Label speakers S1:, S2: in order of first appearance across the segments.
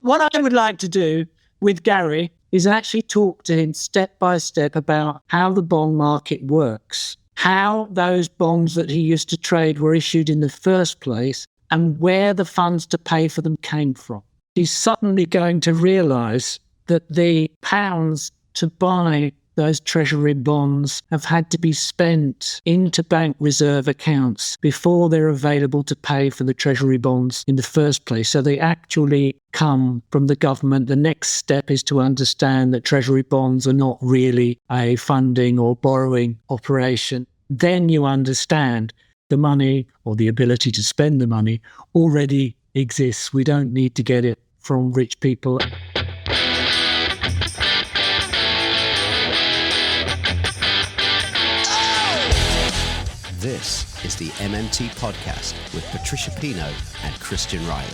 S1: What I would like to do with Gary is actually talk to him step by step about how the bond market works, how those bonds that he used to trade were issued in the first place, and where the funds to pay for them came from. He's suddenly going to realise that the pounds to buy those treasury bonds have had to be spent into bank reserve accounts before they're available to pay for the treasury bonds in the first place. So they actually come from the government. The next step is to understand that treasury bonds are not really a funding or borrowing operation. Then you understand the money, or the ability to spend the money, already exists. We don't need to get it from rich people.
S2: This is the MMT Podcast with Patricia Pino and Christian Riley.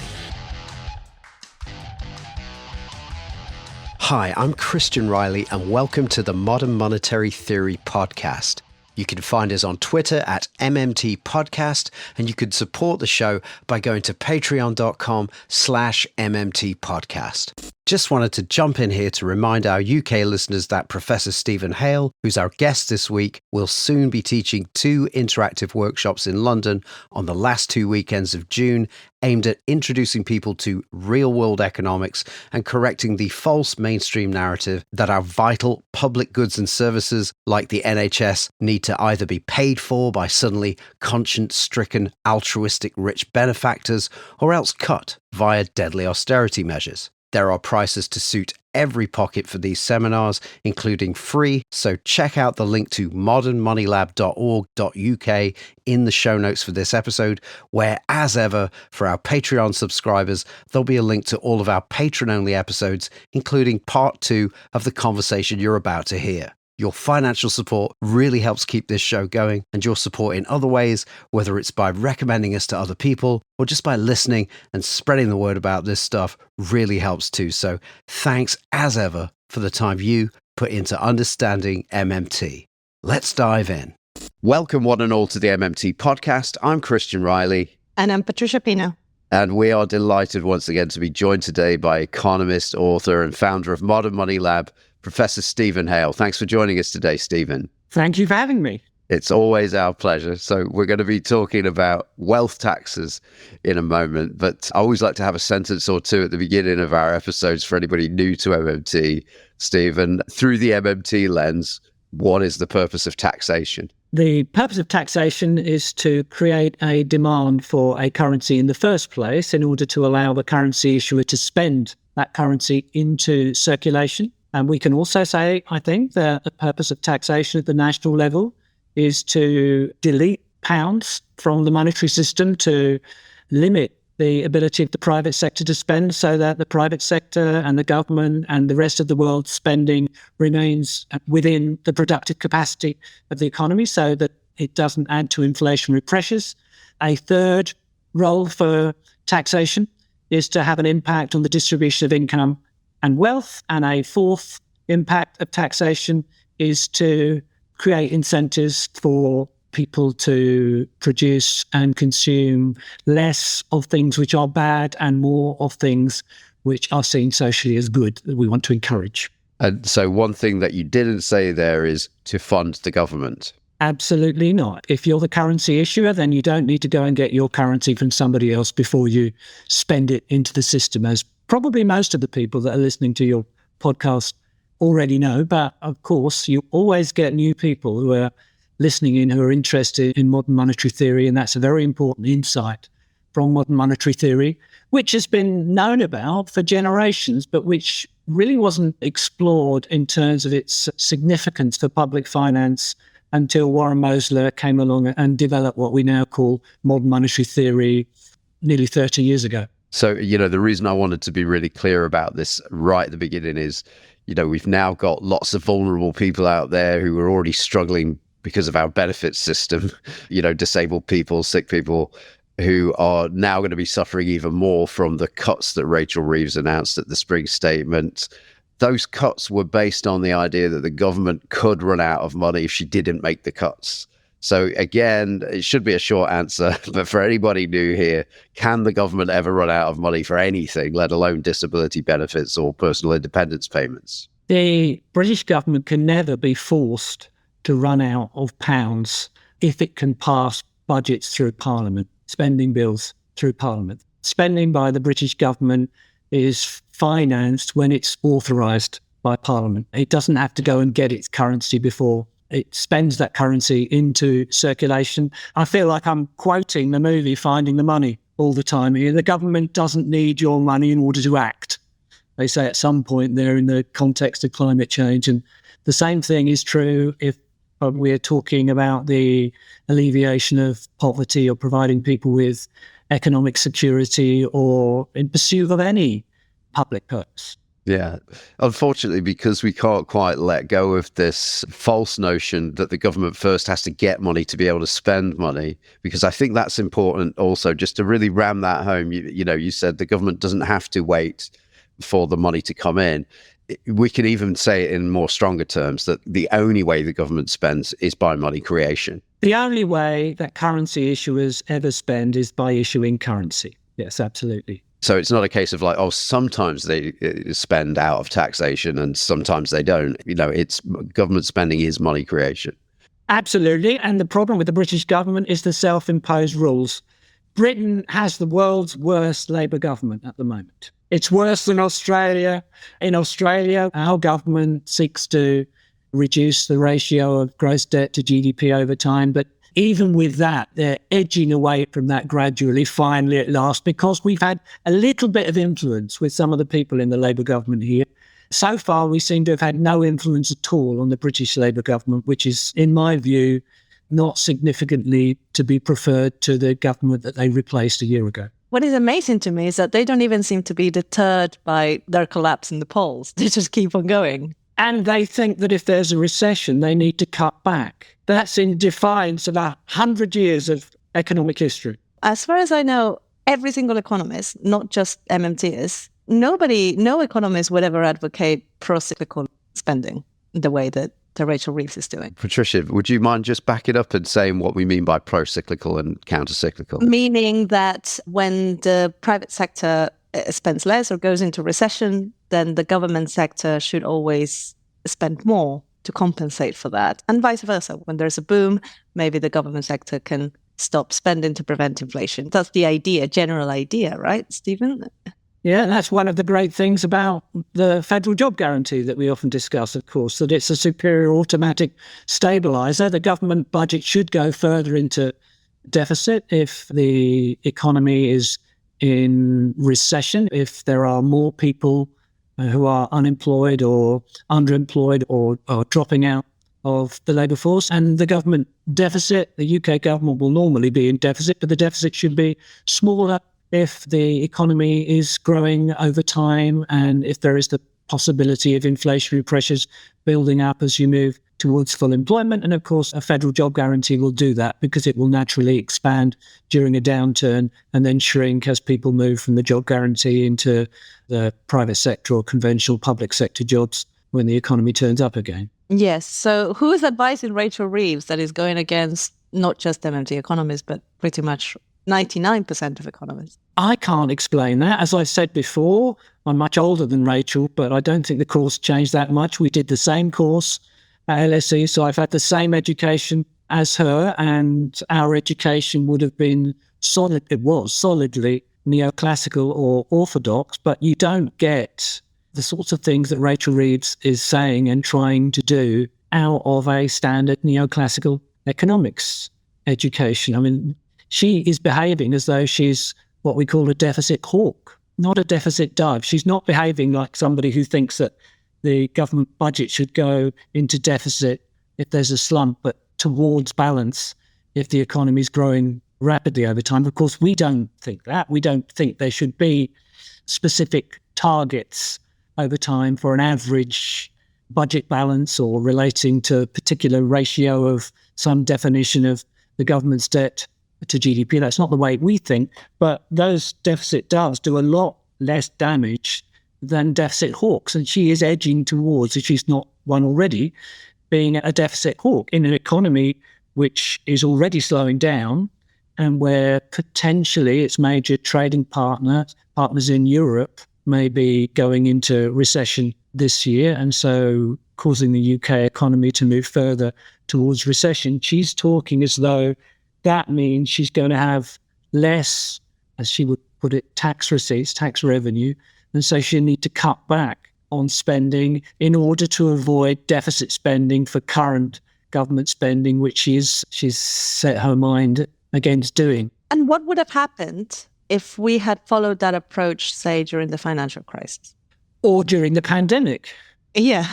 S2: Hi, I'm Christian Riley and welcome to the Modern Monetary Theory Podcast. You can find us on Twitter at MMT Podcast, and you can support the show by going to patreon.com/MMT Podcast. Just wanted to jump in here to remind our UK listeners that Professor Stephen Hale, who's our guest this week, will soon be teaching 2 interactive workshops in London on the last 2 weekends of June, aimed at introducing people to real-world economics and correcting the false mainstream narrative that our vital public goods and services, like the NHS, need to either be paid for by suddenly conscience-stricken altruistic rich benefactors or else cut via deadly austerity measures. There are prices to suit every pocket for these seminars, including free, so check out the link to modernmoneylab.org.uk in the show notes for this episode, where, as ever, for our Patreon subscribers, there'll be a link to all of our patron-only episodes, including part 2 of the conversation you're about to hear. Your financial support really helps keep this show going, and your support in other ways, whether it's by recommending us to other people or just by listening and spreading the word about this stuff, really helps too. So thanks as ever for the time you put into understanding MMT. Let's dive in. Welcome one and all to the MMT Podcast. I'm Christian Riley.
S3: And I'm Patricia Pino.
S2: And we are delighted once again to be joined today by economist, author and founder of Modern Money Lab, Professor Stephen Hale. Thanks for joining us today, Stephen.
S1: Thank you for having me.
S2: It's always our pleasure. So we're going to be talking about wealth taxes in a moment, but I always like to have a sentence or two at the beginning of our episodes for anybody new to MMT. Stephen, through the MMT lens, what is the purpose of taxation?
S1: The purpose of taxation is to create a demand for a currency in the first place in order to allow the currency issuer to spend that currency into circulation. And we can also say, I think, that the purpose of taxation at the national level is to delete pounds from the monetary system, to limit the ability of the private sector to spend, so that the private sector and the government and the rest of the world's spending remains within the productive capacity of the economy so that it doesn't add to inflationary pressures. A third role for taxation is to have an impact on the distribution of income and wealth. And a fourth impact of taxation is to create incentives for people to produce and consume less of things which are bad and more of things which are seen socially as good, that we want to encourage.
S2: And so one thing that you didn't say there is to fund the government.
S1: Absolutely not. If you're the currency issuer, then you don't need to go and get your currency from somebody else before you spend it into the system, as probably most of the people that are listening to your podcast already know. But of course, you always get new people who are listening in who are interested in modern monetary theory. And that's a very important insight from modern monetary theory, which has been known about for generations, but which really wasn't explored in terms of its significance for public finance until Warren Mosler came along and developed what we now call modern monetary theory nearly 30 years ago.
S2: So, the reason I wanted to be really clear about this right at the beginning is, we've now got lots of vulnerable people out there who are already struggling because of our benefits system, disabled people, sick people, who are now going to be suffering even more from the cuts that Rachel Reeves announced at the spring statement. Those cuts were based on the idea that the government could run out of money if she didn't make the cuts. So again, it should be a short answer, but for anybody new here, can the government ever run out of money for anything, let alone disability benefits or personal independence payments?
S1: The British government can never be forced to run out of pounds if it can pass budgets through Parliament, spending bills through Parliament. Spending by the British government is financed when it's authorised by Parliament. It doesn't have to go and get its currency before it spends that currency into circulation. I feel like I'm quoting the movie Finding the Money all the time here. The government doesn't need your money in order to act. They say at some point there in the context of climate change. And the same thing is true if we're talking about the alleviation of poverty or providing people with economic security or in pursuit of any public purpose.
S2: Yeah. Unfortunately, because we can't quite let go of this false notion that the government first has to get money to be able to spend money, because I think that's important also, just to really ram that home. You said the government doesn't have to wait for the money to come in. We can even say it in more stronger terms that the only way the government spends is by money creation.
S1: The only way that currency issuers ever spend is by issuing currency. Yes, absolutely.
S2: So it's not a case of like, oh, sometimes they spend out of taxation and sometimes they don't. It's government spending is money creation.
S1: Absolutely. And the problem with the British government is the self-imposed rules. Britain has the world's worst Labour government at the moment. It's worse than Australia. In Australia, our government seeks to reduce the ratio of gross debt to GDP over time. But even with that, they're edging away from that gradually, finally at last, because we've had a little bit of influence with some of the people in the Labour government here. So far, we seem to have had no influence at all on the British Labour government, which is, in my view, not significantly to be preferred to the government that they replaced a year ago.
S3: What is amazing to me is that they don't even seem to be deterred by their collapse in the polls. They just keep on going.
S1: And they think that if there's a recession, they need to cut back. That's in defiance of 100 years of economic history.
S3: As far as I know, every single economist, not just MMTs, no economist would ever advocate pro-cyclical spending the way that Rachel Reeves is doing.
S2: Patricia, would you mind just backing up and saying what we mean by pro-cyclical and counter-cyclical?
S3: Meaning that when the private sector spends less or goes into recession, then the government sector should always spend more to compensate for that. And vice versa. When there's a boom, maybe the government sector can stop spending to prevent inflation. That's the idea, general idea, right, Stephen?
S1: Yeah, that's one of the great things about the federal job guarantee that we often discuss, of course, that it's a superior automatic stabiliser. The government budget should go further into deficit if the economy is in recession, if there are more people who are unemployed or underemployed or dropping out of the labour force. And the government deficit, the UK government will normally be in deficit, but the deficit should be smaller if the economy is growing over time and if there is the possibility of inflationary pressures building up as you move towards full employment. And of course, a federal job guarantee will do that because it will naturally expand during a downturn and then shrink as people move from the job guarantee into the private sector or conventional public sector jobs when the economy turns up again.
S3: Yes. So who is advising Rachel Reeves that is going against not just MMT economists, but pretty much 99% of economists?
S1: I can't explain that. As I said before, I'm much older than Rachel, but I don't think the course changed that much. We did the same course at LSE, so I've had the same education as her, and our education would have been solid. It was solidly neoclassical or orthodox, but you don't get the sorts of things that Rachel Reeves is saying and trying to do out of a standard neoclassical economics education. I mean, she is behaving as though she's what we call a deficit hawk, not a deficit dove. She's not behaving like somebody who thinks that the government budget should go into deficit if there's a slump, but towards balance if the economy is growing rapidly over time. Of course, we don't think that. We don't think there should be specific targets over time for an average budget balance or relating to a particular ratio of some definition of the government's debt to GDP. That's not the way we think, but those deficit doves do a lot less damage than deficit hawks. And she is edging towards, if she's not one already, being a deficit hawk in an economy which is already slowing down, and where potentially its major trading partners in Europe may be going into recession this year, and so causing the UK economy to move further towards recession. She's talking as though that means she's going to have less, as she would put it, tax receipts, tax revenue, and so she'll need to cut back on spending in order to avoid deficit spending for current government spending, which she's set her mind against doing.
S3: And what would have happened if we had followed that approach, say, during the financial crisis?
S1: Or during the pandemic?
S3: Yeah.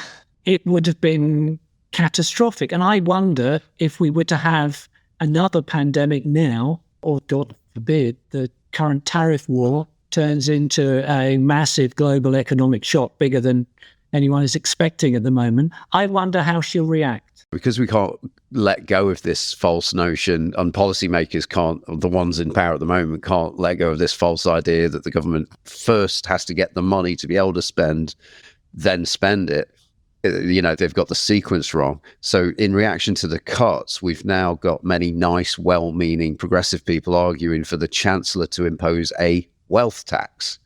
S1: It would have been catastrophic. And I wonder if we were to have another pandemic now, or God forbid, the current tariff war turns into a massive global economic shock, bigger than anyone is expecting at the moment. I wonder how she'll react.
S2: Because we can't let go of this false notion, and policymakers can't, the ones in power at the moment, can't let go of this false idea that the government first has to get the money to be able to spend, then spend it. You know, they've got the sequence wrong. So in reaction to the cuts, we've now got many nice, well-meaning progressive people arguing for the Chancellor to impose a wealth tax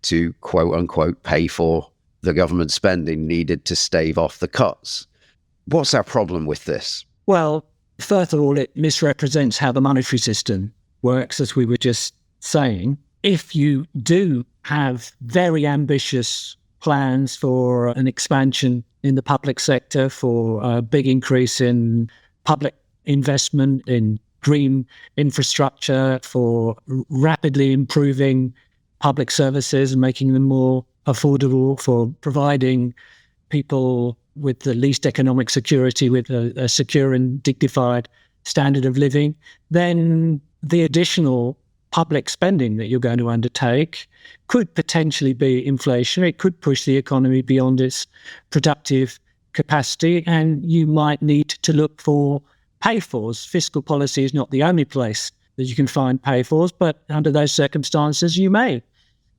S2: to, quote unquote, pay for the government spending needed to stave off the cuts. What's our problem with this?
S1: Well, first of all, it misrepresents how the monetary system works, as we were just saying. If you do have very ambitious plans for an expansion in the public sector, for a big increase in public investment in green infrastructure, for rapidly improving public services and making them more affordable, for providing people with the least economic security with a secure and dignified standard of living, then the additional public spending that you're going to undertake could potentially be inflationary. It could push the economy beyond its productive capacity, and you might need to look for pay-fors. Fiscal policy is not the only place that you can find pay-fors, but under those circumstances, you may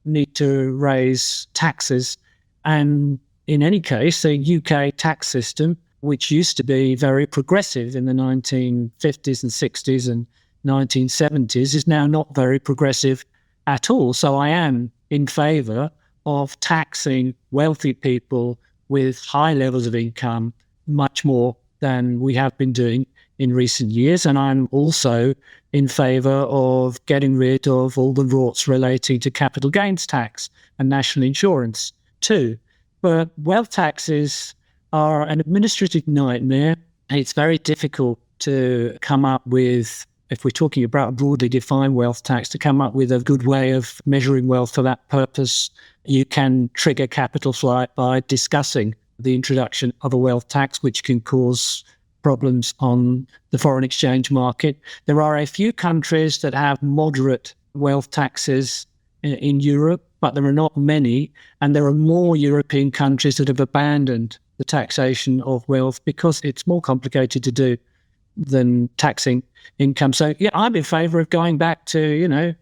S1: need to raise taxes. And in any case, the UK tax system, which used to be very progressive in the 1950s and 60s and 1970s, is now not very progressive at all. So I am in favour of taxing wealthy people with high levels of income much more than we have been doing in recent years. And I'm also in favour of getting rid of all the rorts relating to capital gains tax and national insurance too. But wealth taxes are an administrative nightmare. It's very difficult to come up with, if we're talking about a broadly defined wealth tax, to come up with a good way of measuring wealth for that purpose. You can trigger capital flight by discussing the introduction of a wealth tax, which can cause problems on the foreign exchange market. There are a few countries that have moderate wealth taxes in Europe, but there are not many. And there are more European countries that have abandoned the taxation of wealth because it's more complicated to do than taxing income. So, yeah, I'm in favour of going back to,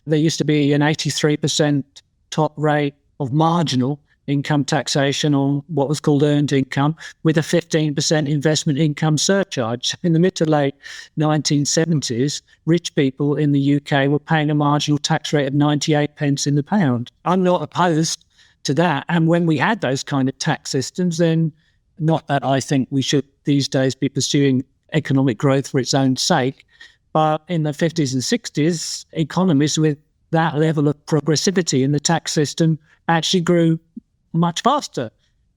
S1: there used to be an 83% top rate of marginal income taxation on what was called earned income, with a 15% investment income surcharge. In the mid to late 1970s, rich people in the UK were paying a marginal tax rate of 98 pence in the pound. I'm not opposed to that. And when we had those kind of tax systems, then not that I think we should these days be pursuing economic growth for its own sake, but in the 50s and 60s, economies with that level of progressivity in the tax system actually grew much faster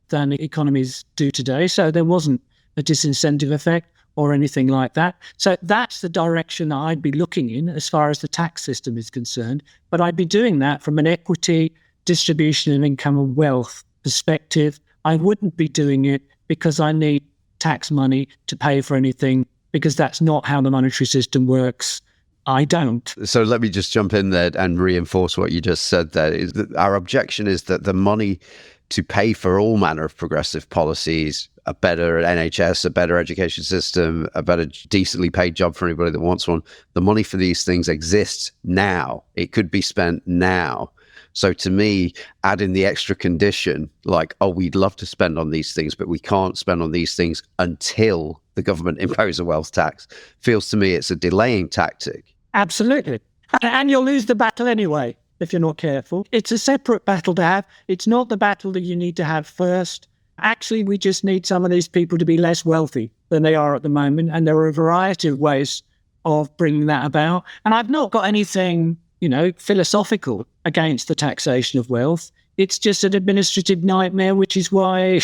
S1: than economies do today. So there wasn't a disincentive effect or anything like that. So that's the direction I'd be looking in as far as the tax system is concerned. But I'd be doing that from an equity, distribution of income and wealth perspective. I wouldn't be doing it because I need tax money to pay for anything, because that's not how the monetary system works. I don't.
S2: So let me just jump in there and reinforce what you just said there. Is that our objection is that the money to pay for all manner of progressive policies, a better NHS, a better education system, a better decently paid job for anybody that wants one, the money for these things exists now. It could be spent now. So to me, adding the extra condition, like, oh, we'd love to spend on these things, but we can't spend on these things until the government impose a wealth tax, feels to me it's a delaying tactic.
S1: Absolutely. And you'll lose the battle anyway if you're not careful. It's a separate battle to have. It's not the battle that you need to have first. Actually, we just need some of these people to be less wealthy than they are at the moment. And there are a variety of ways of bringing that about. And I've not got anything, philosophical against the taxation of wealth. It's just an administrative nightmare, which is why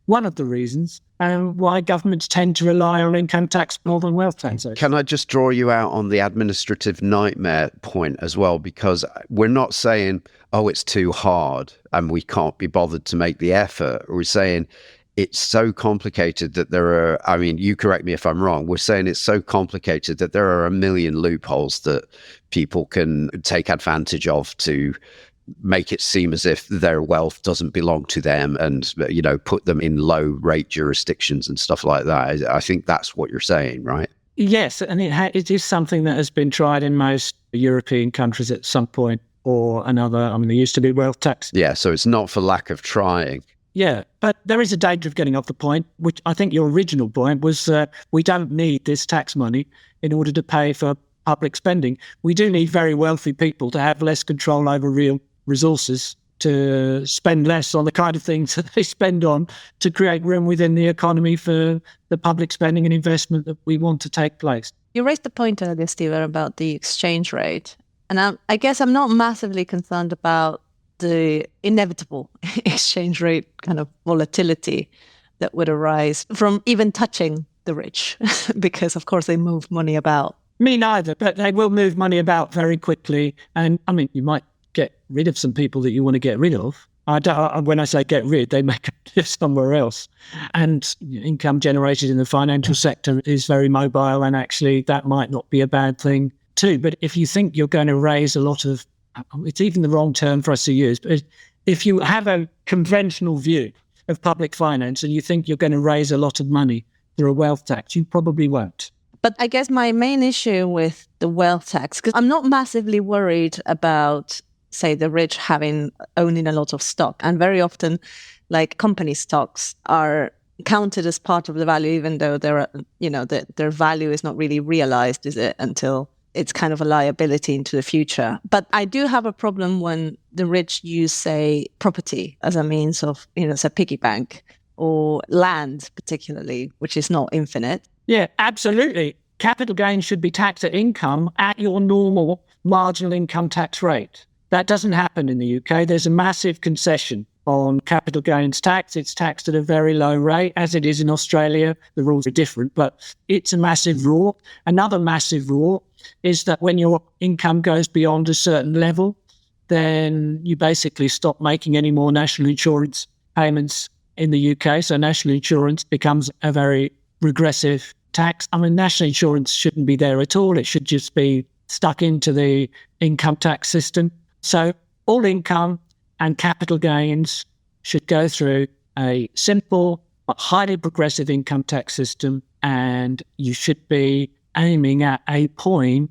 S1: one of the reasons why governments tend to rely on income tax more than wealth taxation.
S2: Can I just draw you out on the administrative nightmare point as well? Because we're not saying, oh, it's too hard and we can't be bothered to make the effort. We're saying it's so complicated that you correct me if I'm wrong, we're saying it's so complicated that there are a million loopholes that people can take advantage of to make it seem as if their wealth doesn't belong to them and, put them in low rate jurisdictions and stuff like that. I think that's what you're saying, right?
S1: Yes, and it is something that has been tried in most European countries at some point or another. There used to be wealth tax.
S2: Yeah, so it's not for lack of trying.
S1: Yeah, but there is a danger of getting off the point, which I think your original point was we don't need this tax money in order to pay for public spending. We do need very wealthy people to have less control over real resources, to spend less on the kind of things that they spend on, to create room within the economy for the public spending and investment that we want to take place.
S3: You raised the point earlier, Stephen, about the exchange rate. And I guess I'm not massively concerned about the inevitable exchange rate kind of volatility that would arise from even touching the rich, because, of course, they move money about.
S1: Me neither, but they will move money about very quickly. And, you might get rid of some people that you want to get rid of. When I say get rid, they make it somewhere else. And income generated in the financial sector is very mobile, and actually that might not be a bad thing too. But if you think you're going to raise a lot of, it's even the wrong term for us to use, but if you have a conventional view of public finance and you think you're going to raise a lot of money through a wealth tax, you probably won't.
S3: But I guess my main issue with the wealth tax, because I'm not massively worried about, say, the rich owning a lot of stock. And very often, like, company stocks are counted as part of the value, even though their value is not really realized, is it, until it's kind of a liability into the future. But I do have a problem when the rich use, say, property as a means of, say, piggy bank, or land particularly, which is not infinite.
S1: Yeah, absolutely. Capital gains should be taxed at income at your normal marginal income tax rate. That doesn't happen in the UK. There's a massive concession on capital gains tax. It's taxed at a very low rate, as it is in Australia. The rules are different, but it's a massive rule. Another massive rule is that when your income goes beyond a certain level, then you basically stop making any more national insurance payments in the UK. So national insurance becomes a very regressive tax. National insurance shouldn't be there at all. It should just be stuck into the income tax system. So all income and capital gains should go through a simple but highly progressive income tax system, and you should be aiming at a point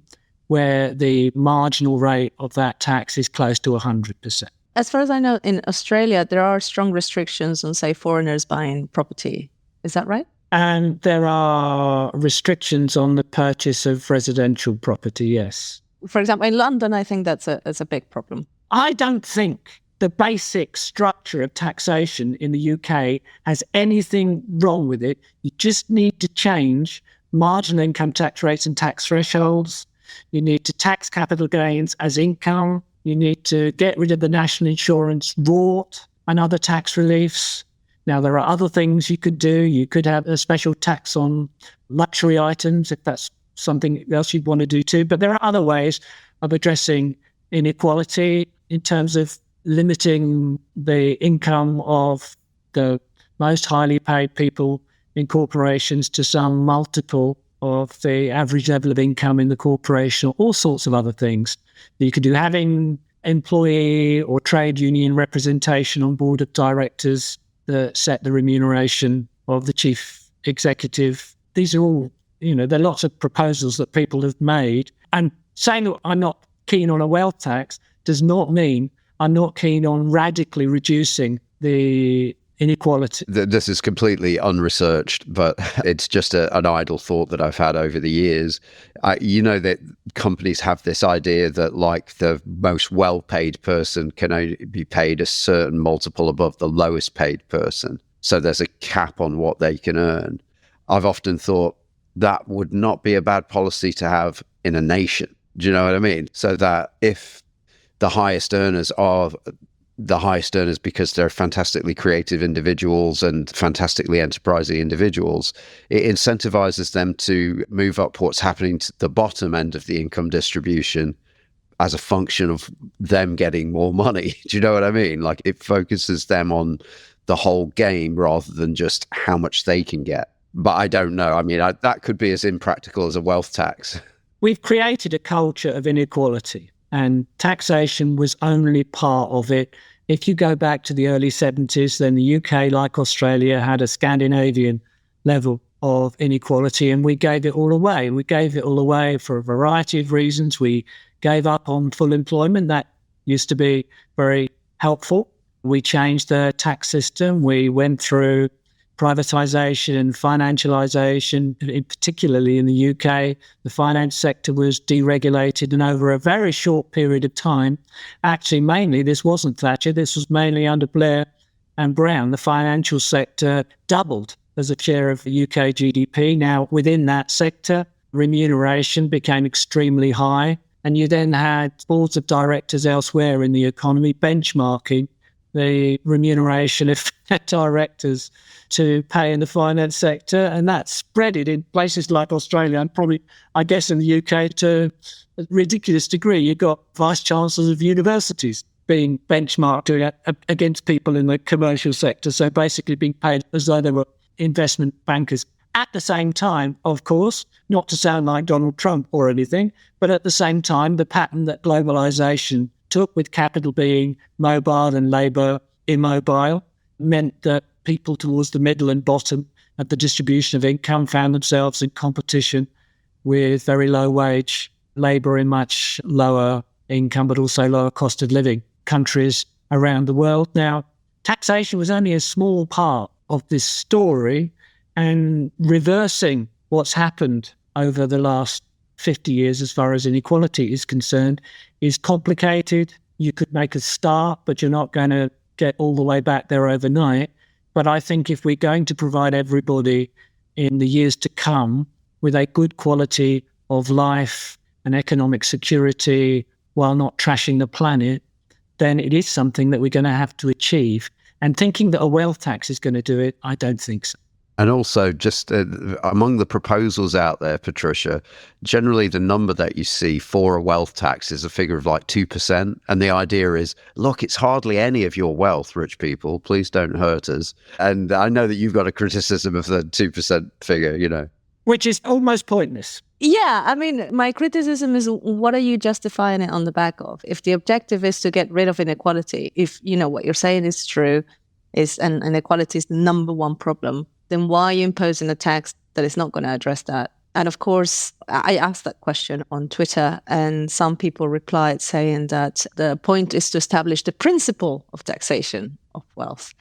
S1: where the marginal rate of that tax is close to 100%.
S3: As far as I know, in Australia, there are strong restrictions on, say, foreigners buying property. Is that right?
S1: And there are restrictions on the purchase of residential property, yes.
S3: For example, in London, I think that's a big problem.
S1: I don't think the basic structure of taxation in the UK has anything wrong with it. You just need to change marginal income tax rates and tax thresholds. You need to tax capital gains as income. You need to get rid of the national insurance rort and other tax reliefs. Now, there are other things you could do. You could have a special tax on luxury items if that's something else you'd want to do too. But there are other ways of addressing inequality in terms of limiting the income of the most highly paid people in corporations to some multiple of the average level of income in the corporation, or all sorts of other things that you could do. Having employee or trade union representation on board of directors that set the remuneration of the chief executive. These are all, there are lots of proposals that people have made. And saying that I'm not keen on a wealth tax does not mean are not keen on radically reducing the inequality.
S2: This is completely unresearched, but it's just an idle thought that I've had over the years. You know that companies have this idea that like the most well-paid person can only be paid a certain multiple above the lowest paid person. So there's a cap on what they can earn. I've often thought that would not be a bad policy to have in a nation. Do you know what I mean? So that if the highest earners are the highest earners because they're fantastically creative individuals and fantastically enterprising individuals, it incentivizes them to move up what's happening to the bottom end of the income distribution as a function of them getting more money. Do you know what I mean? Like it focuses them on the whole game rather than just how much they can get. But I don't know. I mean, that could be as impractical as a wealth tax.
S1: We've created a culture of inequality, and taxation was only part of it. If you go back to the early 70s, then the UK, like Australia, had a Scandinavian level of inequality, and we gave it all away. We gave it all away for a variety of reasons. We gave up on full employment. That used to be very helpful. We changed the tax system. We went through privatisation, financialisation, particularly in the UK. The finance sector was deregulated, and over a very short period of time, actually mainly this wasn't Thatcher, this was mainly under Blair and Brown, the financial sector doubled as a share of the UK GDP. Now, within that sector, remuneration became extremely high, and you then had boards of directors elsewhere in the economy benchmarking the remuneration of directors to pay in the finance sector, and that spread it in places like Australia and probably, I guess, in the UK to a ridiculous degree. You've got vice chancellors of universities being benchmarked against people in the commercial sector, so basically being paid as though they were investment bankers. At the same time, of course, not to sound like Donald Trump or anything, but at the same time, the pattern that globalisation took, with capital being mobile and labour immobile, meant that people towards the middle and bottom of the distribution of income found themselves in competition with very low wage labour in much lower income, but also lower cost of living countries around the world. Now, taxation was only a small part of this story, and reversing what's happened over the last 50 years as far as inequality is concerned is complicated. You could make a start, but you're not going to get all the way back there overnight. But I think if we're going to provide everybody in the years to come with a good quality of life and economic security while not trashing the planet, then it is something that we're going to have to achieve. And thinking that a wealth tax is going to do it, I don't think so.
S2: And also, just among the proposals out there, Patricia, generally the number that you see for a wealth tax is a figure of like 2%. And the idea is, look, it's hardly any of your wealth, rich people. Please don't hurt us. And I know that you've got a criticism of the 2% figure, you know.
S1: Which is almost pointless.
S3: Yeah, I mean, my criticism is, what are you justifying it on the back of? If the objective is to get rid of inequality, if, you know, what you're saying is true, and inequality is the number one problem, then why are you imposing a tax that is not going to address that? And of course, I asked that question on Twitter, and some people replied saying that the point is to establish the principle of taxation of wealth.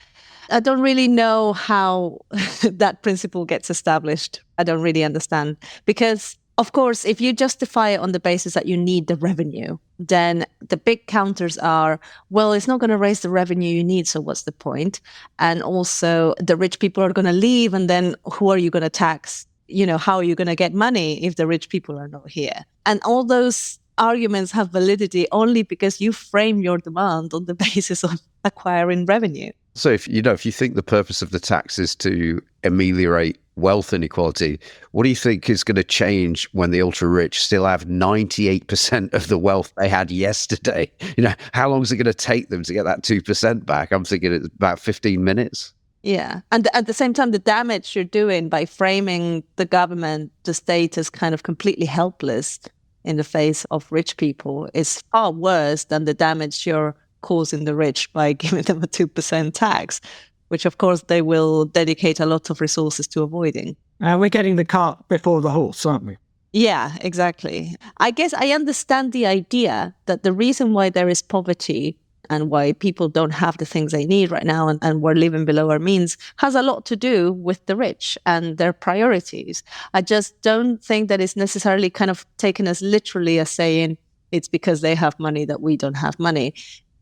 S3: I don't really know how that principle gets established. I don't really understand. Because, of course, if you justify it on the basis that you need the revenue, then the big counters are, well, it's not going to raise the revenue you need, so what's the point? And also, the rich people are going to leave, and then who are you going to tax? You know, how are you going to get money if the rich people are not here? And all those arguments have validity only because you frame your demand on the basis of acquiring revenue.
S2: So if you think the purpose of the tax is to ameliorate wealth inequality, what do you think is going to change when the ultra rich still have 98% of the wealth they had yesterday? You know, how long is it going to take them to get that 2% back? I'm thinking it's about 15 minutes.
S3: Yeah. And at the same time, the damage you're doing by framing the government, the state, as kind of completely helpless in the face of rich people is far worse than the damage you're causing the rich by giving them a 2% tax, which of course they will dedicate a lot of resources to avoiding.
S1: We're getting the cart before the horse, aren't we?
S3: Yeah, exactly. I guess I understand the idea that the reason why there is poverty and why people don't have the things they need right now and we're living below our means has a lot to do with the rich and their priorities. I just don't think that it's necessarily kind of taken as literally as saying it's because they have money that we don't have money.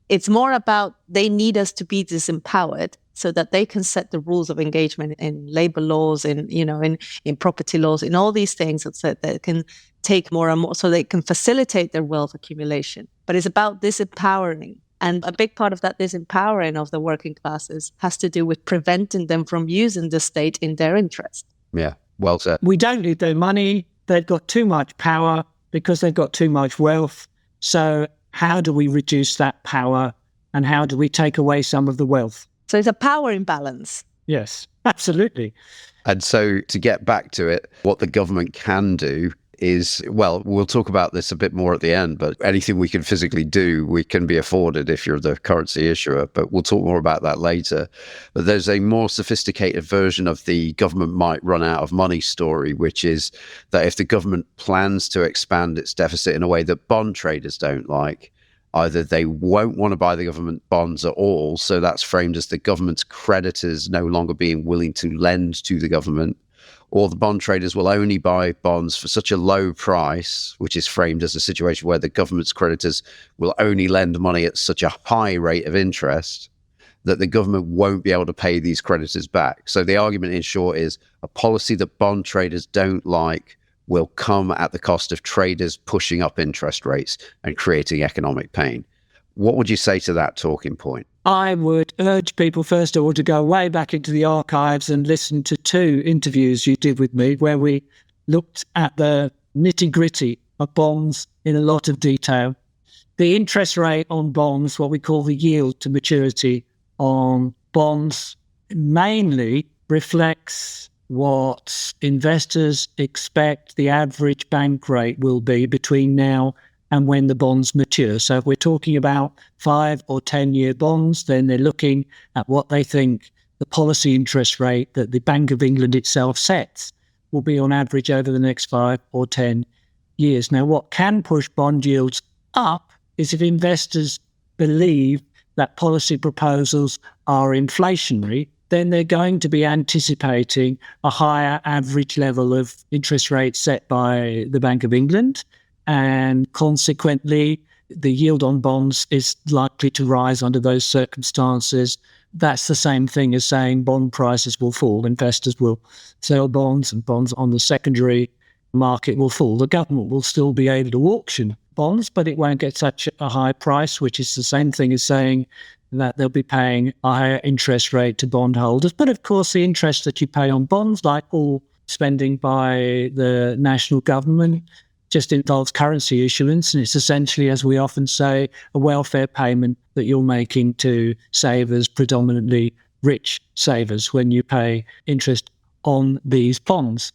S3: It's more about they need us to be disempowered so that they can set the rules of engagement in labor laws, in property laws, in all these things, so that they can take more and more, so they can facilitate their wealth accumulation. But it's about disempowering. And a big part of that disempowering of the working classes has to do with preventing them from using the state in their interest.
S2: Yeah, well said.
S1: We don't need their money. They've got too much power because they've got too much wealth. So how do we reduce that power and how do we take away some of the wealth?
S3: So it's a power imbalance.
S1: Yes, absolutely.
S2: And so to get back to it, what the government can do is, well, we'll talk about this a bit more at the end, but anything we can physically do, we can be afforded if you're the currency issuer, but we'll talk more about that later. But there's a more sophisticated version of the government might run out of money story, which is that if the government plans to expand its deficit in a way that bond traders don't like, either they won't want to buy the government bonds at all, so that's framed as the government's creditors no longer being willing to lend to the government, or the bond traders will only buy bonds for such a low price, which is framed as a situation where the government's creditors will only lend money at such a high rate of interest that the government won't be able to pay these creditors back. So the argument in short is a policy that bond traders don't like will come at the cost of traders pushing up interest rates and creating economic pain. What would you say to that talking point?
S1: I would urge people, first of all, to go way back into the archives and listen to 2 interviews you did with me where we looked at the nitty-gritty of bonds in a lot of detail. The interest rate on bonds, what we call the yield to maturity on bonds, mainly reflects what investors expect the average bank rate will be between now and when the bonds mature. So if we're talking about 5 or 10-year bonds, then they're looking at what they think the policy interest rate that the Bank of England itself sets will be on average over the next 5 or 10 years. Now, what can push bond yields up is if investors believe that policy proposals are inflationary, then they're going to be anticipating a higher average level of interest rates set by the Bank of England. And consequently, the yield on bonds is likely to rise under those circumstances. That's the same thing as saying bond prices will fall. Investors will sell bonds and bonds on the secondary market will fall. The government will still be able to auction bonds, but it won't get such a high price, which is the same thing as saying that they'll be paying a higher interest rate to bondholders. But of course, the interest that you pay on bonds, like all spending by the national government, just involves currency issuance. And it's essentially, as we often say, a welfare payment that you're making to savers, predominantly rich savers, when you pay interest on these bonds.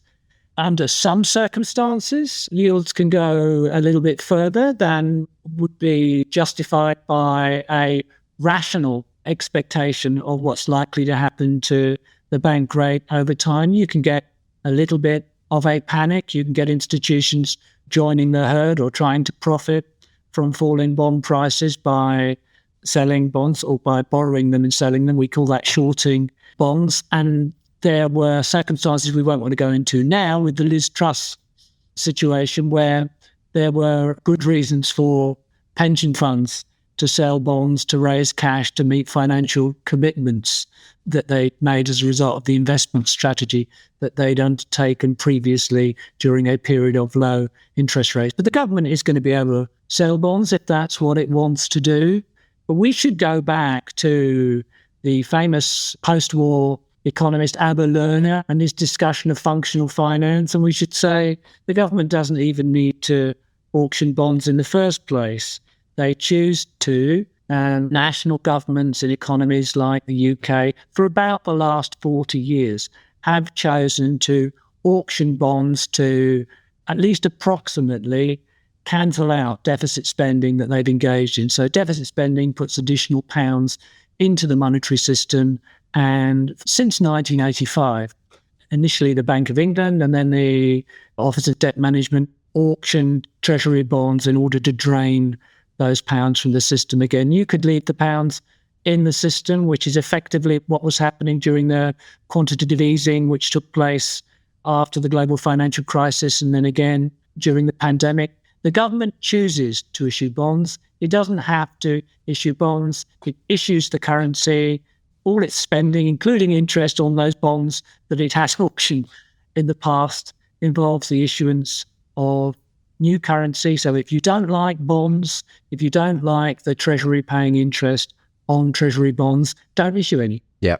S1: Under some circumstances, yields can go a little bit further than would be justified by a rational expectation of what's likely to happen to the bank rate over time. You can get a little bit of a panic. You can get institutions joining the herd or trying to profit from falling bond prices by selling bonds or by borrowing them and selling them. We call that shorting bonds. And there were circumstances we won't want to go into now with the Liz Truss situation where there were good reasons for pension funds to sell bonds, to raise cash, to meet financial commitments that they made as a result of the investment strategy that they'd undertaken previously during a period of low interest rates. But the government is going to be able to sell bonds if that's what it wants to do. But we should go back to the famous post-war economist Abba Lerner and his discussion of functional finance. And we should say the government doesn't even need to auction bonds in the first place. They choose to, and national governments in economies like the UK, for about the last 40 years, have chosen to auction bonds to at least approximately cancel out deficit spending that they've engaged in. So deficit spending puts additional pounds into the monetary system. And since 1985, initially the Bank of England and then the Office of Debt Management auctioned Treasury bonds in order to drain those pounds from the system again. You could leave the pounds in the system, which is effectively what was happening during the quantitative easing, which took place after the global financial crisis and then again during the pandemic. The government chooses to issue bonds. It doesn't have to issue bonds. It issues the currency. All its spending, including interest on those bonds that it has auctioned in the past, involves the issuance of new currency. So if you don't like bonds, if you don't like the Treasury paying interest on Treasury bonds, don't issue any.
S2: Yeah.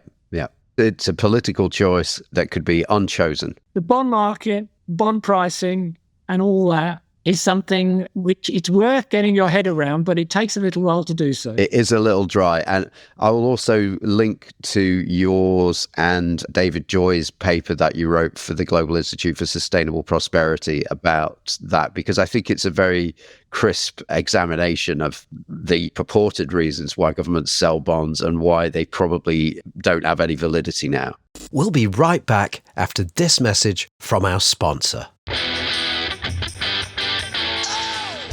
S2: It's a political choice that could be unchosen.
S1: The bond market, bond pricing, and all that is something which it's worth getting your head around, but it takes a little while to do so.
S2: It is a little dry. And I will also link to yours and David Joy's paper that you wrote for the Global Institute for Sustainable Prosperity about that, because I think it's a very crisp examination of the purported reasons why governments sell bonds and why they probably don't have any validity now.
S4: We'll be right back after this message from our sponsor.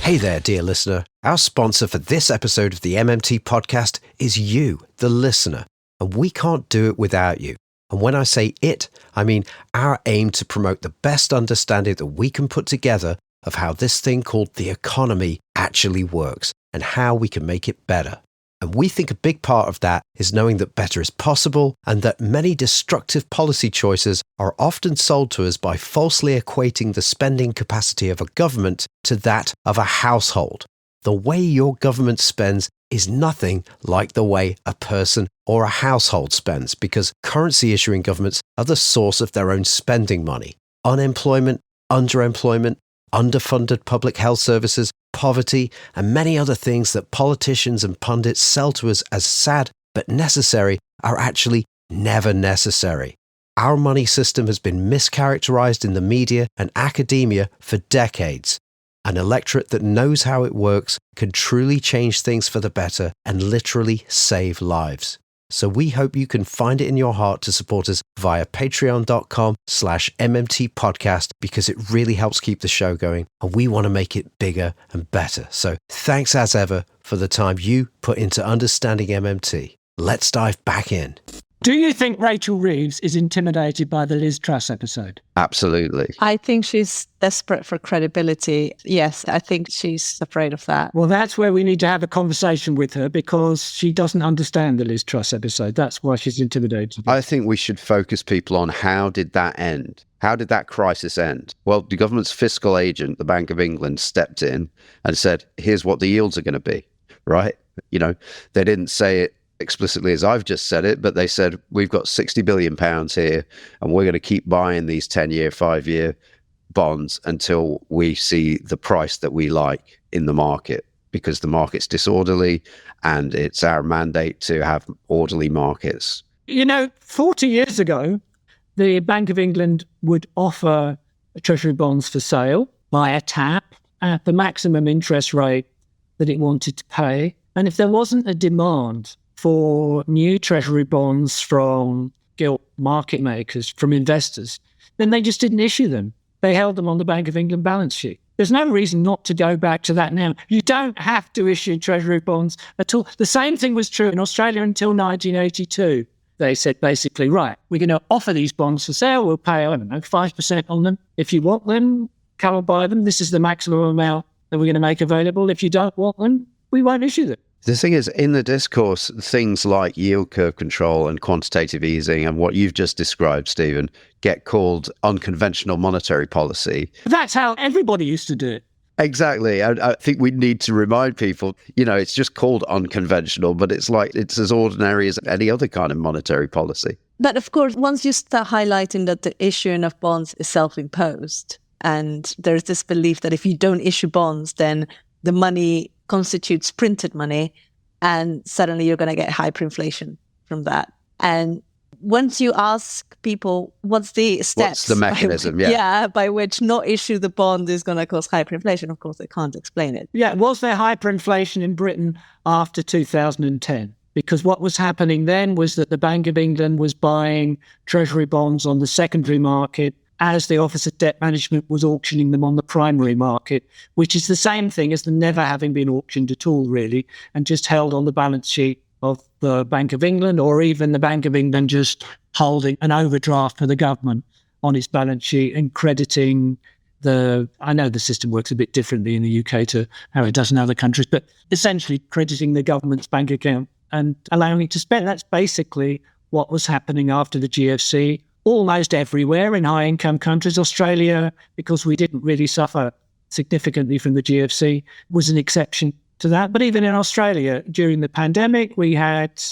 S4: Hey there, dear listener. Our sponsor for this episode of the MMT podcast is you, the listener, and we can't do it without you. And when I say it, I mean our aim to promote the best understanding that we can put together of how this thing called the economy actually works and how we can make it better. And we think a big part of that is knowing that better is possible and that many destructive policy choices are often sold to us by falsely equating the spending capacity of a government to that of a household. The way your government spends is nothing like the way a person or a household spends, because currency issuing governments are the source of their own spending money. Unemployment, underemployment, underfunded public health services, poverty, and many other things that politicians and pundits sell to us as sad but necessary are actually never necessary. Our money system has been mischaracterized in the media and academia for decades. An electorate that knows how it works can truly change things for the better and literally save lives. So we hope you can find it in your heart to support us via patreon.com/MMT podcast, because it really helps keep the show going and we want to make it bigger and better. So thanks as ever for the time you put into understanding MMT. Let's dive back in.
S1: Do you think Rachel Reeves is intimidated by the Liz Truss episode?
S2: Absolutely.
S3: I think she's desperate for credibility. Yes, I think she's afraid of that.
S1: Well, that's where we need to have a conversation with her, because she doesn't understand the Liz Truss episode. That's why she's intimidated.
S2: I think we should focus people on how did that end? How did that crisis end? Well, the government's fiscal agent, the Bank of England, stepped in and said, here's what the yields are going to be, right? You know, they didn't say it explicitly as I've just said it, but they said, we've got £60 billion here and we're going to keep buying these 10-year, 5-year bonds until we see the price that we like in the market, because the market's disorderly and it's our mandate to have orderly markets.
S1: You know, 40 years ago, the Bank of England would offer Treasury bonds for sale by a tap at the maximum interest rate that it wanted to pay. And if there wasn't a demand for new Treasury bonds from gilt market makers, from investors, then they just didn't issue them. They held them on the Bank of England balance sheet. There's no reason not to go back to that now. You don't have to issue Treasury bonds at all. The same thing was true in Australia until 1982. They said basically, right, we're going to offer these bonds for sale. We'll pay, 5% on them. If you want them, come and buy them. This is the maximum amount that we're going to make available. If you don't want them, we won't issue them.
S2: The thing is, in the discourse, things like yield curve control and quantitative easing and what you've just described, Stephen, get called unconventional monetary policy.
S1: That's how everybody used to do it.
S2: Exactly. I think we need to remind people, it's just called unconventional, but it's as ordinary as any other kind of monetary policy.
S3: But of course, once you start highlighting that the issuing of bonds is self-imposed, and there's this belief that if you don't issue bonds, then the money constitutes printed money, and suddenly you're going to get hyperinflation from that. And once you ask people, what's the steps?
S2: What's the mechanism?
S3: By which not issue the bond is going to cause hyperinflation, of course, they can't explain it.
S1: Yeah, was there hyperinflation in Britain after 2010? Because what was happening then was that the Bank of England was buying Treasury bonds on the secondary market as the Office of Debt Management was auctioning them on the primary market, which is the same thing as them never having been auctioned at all, really, and just held on the balance sheet of the Bank of England, or even the Bank of England just holding an overdraft for the government on its balance sheet and crediting I know the system works a bit differently in the UK to how it does in other countries, but essentially crediting the government's bank account and allowing it to spend. That's basically what was happening after the GFC, almost everywhere in high-income countries. Australia, because we didn't really suffer significantly from the GFC, was an exception to that. But even in Australia, during the pandemic, we had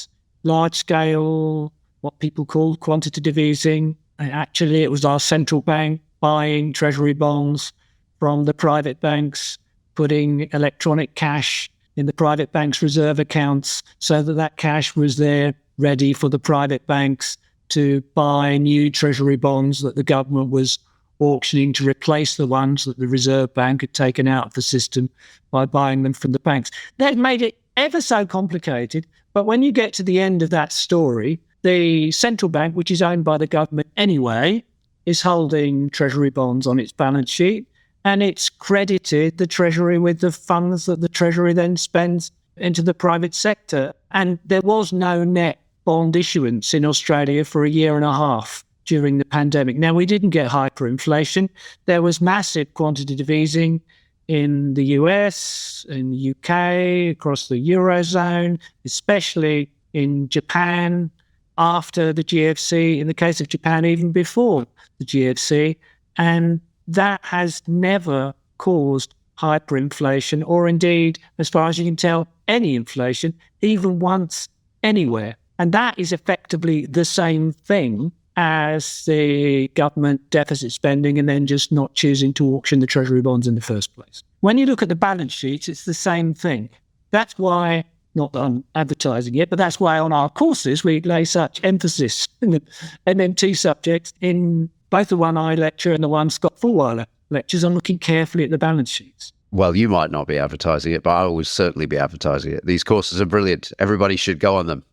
S1: large-scale, what people call quantitative easing. And actually, it was our central bank buying treasury bonds from the private banks, putting electronic cash in the private banks' reserve accounts so that that cash was there ready for the private banks to buy new treasury bonds that the government was auctioning to replace the ones that the Reserve Bank had taken out of the system by buying them from the banks. That made it ever so complicated. But when you get to the end of that story, the central bank, which is owned by the government anyway, is holding treasury bonds on its balance sheet, and it's credited the Treasury with the funds that the Treasury then spends into the private sector. And there was no net bond issuance in Australia for a year and a half during the pandemic. Now, we didn't get hyperinflation. There was massive quantitative easing in the US, in the UK, across the Eurozone, especially in Japan after the GFC, in the case of Japan, even before the GFC. And that has never caused hyperinflation, or indeed, as far as you can tell, any inflation, even once, anywhere. And that is effectively the same thing as the government deficit spending and then just not choosing to auction the treasury bonds in the first place. When you look at the balance sheets, it's the same thing. That's why, not that I'm advertising it, but that's why on our courses we lay such emphasis in the MMT subjects, in both the one I lecture and the one Scott Fulwiler lectures, on looking carefully at the balance sheets.
S2: Well, you might not be advertising it, but I will certainly be advertising it. These courses are brilliant. Everybody should go on them.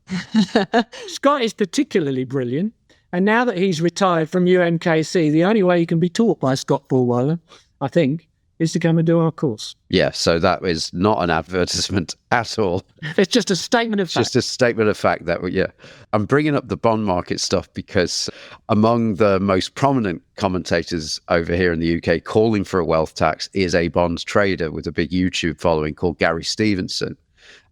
S1: Scott is particularly brilliant. And now that he's retired from UMKC, the only way he can be taught by Scott Fulwiler, I think, is to come and do our course.
S2: Yeah, so that is not an advertisement at all.
S1: It's just a statement of fact.
S2: Just a statement of fact that, yeah. I'm bringing up the bond market stuff because among the most prominent commentators over here in the UK calling for a wealth tax is a bond trader with a big YouTube following called Gary Stevenson.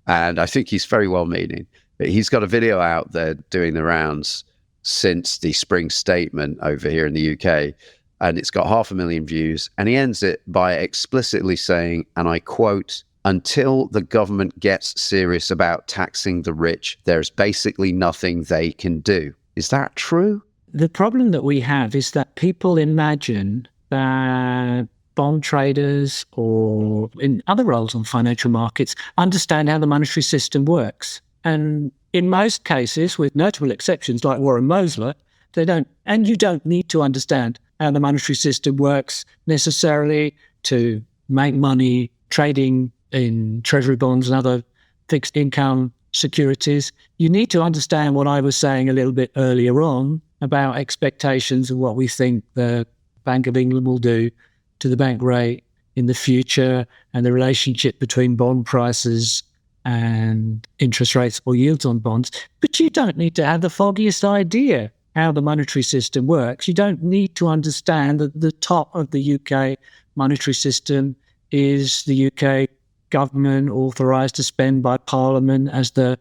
S2: And I think he's very well-meaning. But he's got a video out there doing the rounds since the spring statement over here in the UK. And it's got 500,000 views. And he ends it by explicitly saying, and I quote, "Until the government gets serious about taxing the rich, there's basically nothing they can do." Is that true?
S1: The problem that we have is that people imagine that bond traders or in other roles on financial markets understand how the monetary system works. And in most cases, with notable exceptions like Warren Mosler, they don't. And you don't need to understand how the monetary system works necessarily to make money trading in treasury bonds and other fixed income securities. You need to understand what I was saying a little bit earlier on about expectations of what we think the Bank of England will do to the bank rate in the future, and the relationship between bond prices and interest rates or yields on bonds. But you don't need to have the foggiest idea how the monetary system works. You don't need to understand that the top of the UK monetary system is the UK government authorised to spend by Parliament as the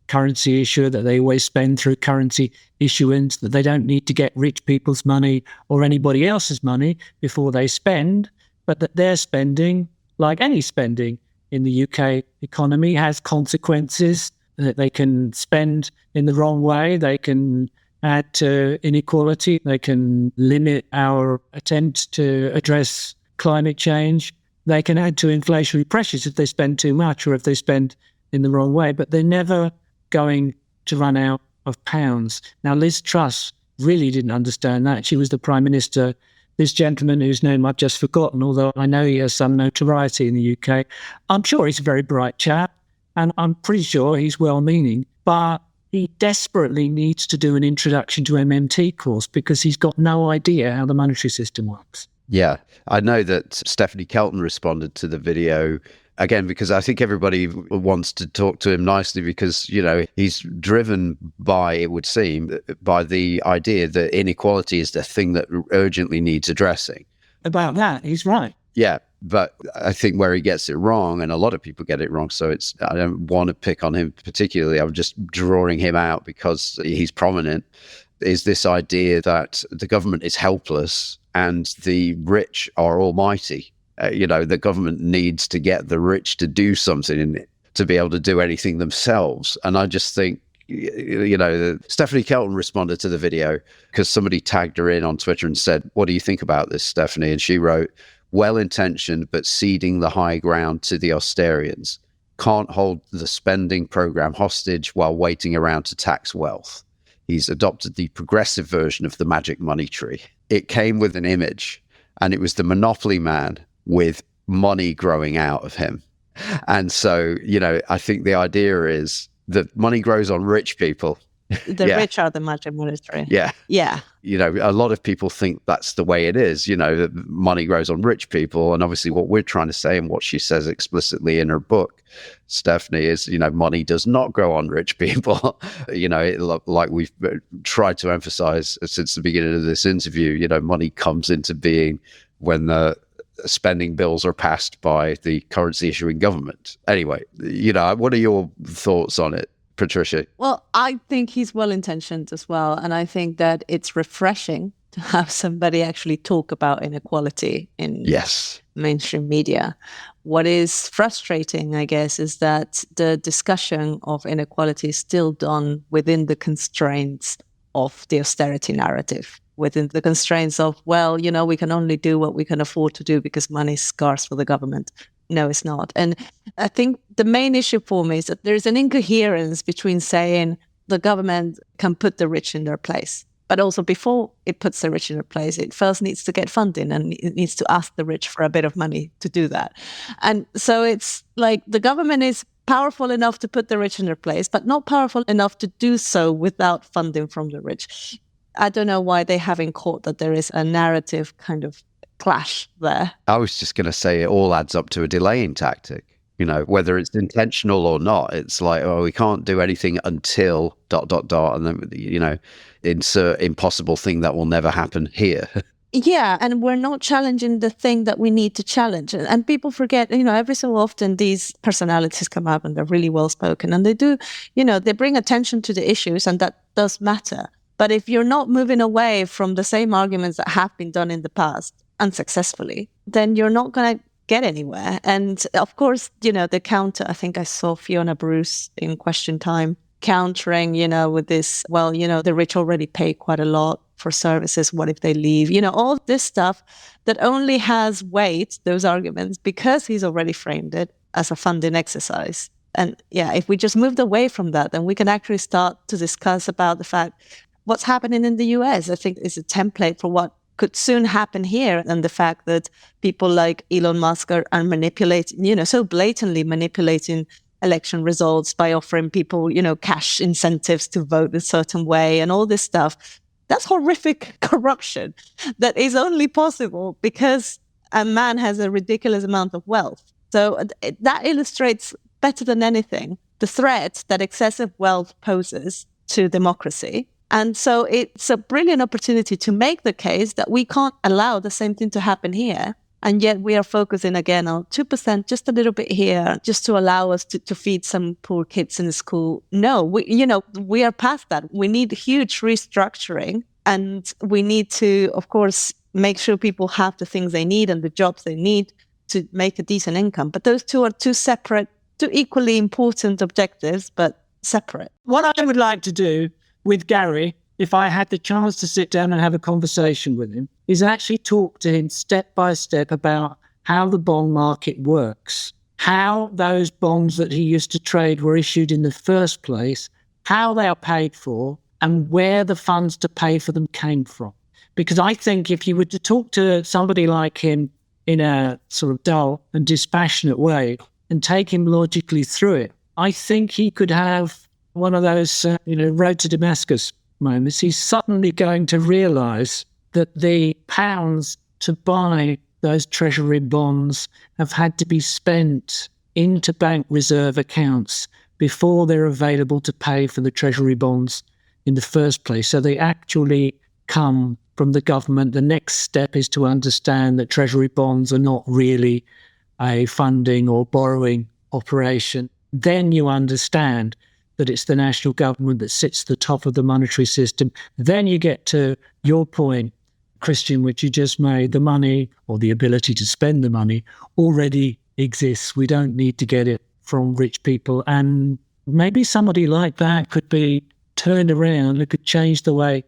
S1: currency issuer, that they always spend through currency issuance, that they don't need to get rich people's money or anybody else's money before they spend, but that their spending, like any spending in the UK economy, has consequences, that they can spend in the wrong way, they can add to inequality, they can limit our attempt to address climate change, they can add to inflationary pressures if they spend too much or if they spend in the wrong way, but they're never going to run out of pounds. Now, Liz Truss really didn't understand that. She was the Prime Minister. This gentleman whose name I've just forgotten, although I know he has some notoriety in the UK, I'm sure he's a very bright chap, and I'm pretty sure he's well-meaning, but he desperately needs to do an introduction to MMT course because he's got no idea how the monetary system works.
S2: Yeah, I know that Stephanie Kelton responded to the video again because I think everybody wants to talk to him nicely because, you know, he's driven by, it would seem, by the idea that inequality is the thing that urgently needs addressing.
S1: About that, he's right.
S2: Yeah, but I think where he gets it wrong, and a lot of people get it wrong, so I don't want to pick on him particularly, I'm just drawing him out because he's prominent, is this idea that the government is helpless and the rich are almighty. The government needs to get the rich to do something to be able to do anything themselves. And I just think, Stephanie Kelton responded to the video because somebody tagged her in on Twitter and said, "What do you think about this, Stephanie?" And she wrote, "Well-intentioned, but ceding the high ground to the Austerians. Can't hold the spending program hostage while waiting around to tax wealth. He's adopted the progressive version of the magic money tree. It came with an image, and it was the Monopoly man with money growing out of him." And so, I think the idea is that money grows on rich people.
S3: The rich are the magic money tree.
S2: Yeah.
S3: Yeah.
S2: A lot of people think that's the way it is, that money grows on rich people. And obviously what we're trying to say and what she says explicitly in her book, Stephanie, is, money does not grow on rich people. Like we've tried to emphasize since the beginning of this interview, money comes into being when the spending bills are passed by the currency issuing government. Anyway, what are your thoughts on it, Patricia?
S3: Well, I think he's well-intentioned as well. And I think that it's refreshing to have somebody actually talk about inequality in mainstream media. What is frustrating, I guess, is that the discussion of inequality is still done within the constraints of the austerity narrative, within the constraints of, we can only do what we can afford to do because money is scarce for the government. No, it's not. And I think the main issue for me is that there's an incoherence between saying the government can put the rich in their place. But also before it puts the rich in their place, it first needs to get funding and it needs to ask the rich for a bit of money to do that. And so it's like the government is powerful enough to put the rich in their place, but not powerful enough to do so without funding from the rich. I don't know why they haven't caught that there is a narrative kind of clash there.
S2: I was just going to say it all adds up to a delaying tactic. Whether it's intentional or not, it's like, we can't do anything until ... and then, insert impossible thing that will never happen here.
S3: Yeah, and we're not challenging the thing that we need to challenge. And people forget, every so often these personalities come up and they're really well spoken and they do, they bring attention to the issues and that does matter. But if you're not moving away from the same arguments that have been done in the past unsuccessfully, then you're not going to get anywhere. And of course, the counter, I think I saw Fiona Bruce in Question Time countering, with this, the rich already pay quite a lot for services. What if they leave? All this stuff that only has weight, those arguments, because he's already framed it as a funding exercise. And if we just moved away from that, then we can actually start to discuss about the fact what's happening in the US, I think, is a template for what could soon happen here. And the fact that people like Elon Musk are manipulating, so blatantly manipulating election results by offering people, cash incentives to vote a certain way and all this stuff. That's horrific corruption that is only possible because a man has a ridiculous amount of wealth. So that illustrates better than anything the threat that excessive wealth poses to democracy. And so it's a brilliant opportunity to make the case that we can't allow the same thing to happen here. And yet we are focusing again on 2%, just a little bit here, just to allow us to feed some poor kids in school. No, we are past that. We need huge restructuring. And we need to, of course, make sure people have the things they need and the jobs they need to make a decent income. But those two are two equally important objectives, but separate.
S1: What I would like to do with Gary, if I had the chance to sit down and have a conversation with him, is actually talk to him step by step about how the bond market works, how those bonds that he used to trade were issued in the first place, how they are paid for, and where the funds to pay for them came from. Because I think if you were to talk to somebody like him in a sort of dull and dispassionate way and take him logically through it, I think he could have one of those, road to Damascus moments. He's suddenly going to realise that the pounds to buy those treasury bonds have had to be spent into bank reserve accounts before they're available to pay for the treasury bonds in the first place. So they actually come from the government. The next step is to understand that treasury bonds are not really a funding or borrowing operation. Then you understand that it's the national government that sits at the top of the monetary system. Then you get to your point, Christian, which you just made. The money, or the ability to spend the money, already exists. We don't need to get it from rich people. And maybe somebody like that could be turned around. It could change the way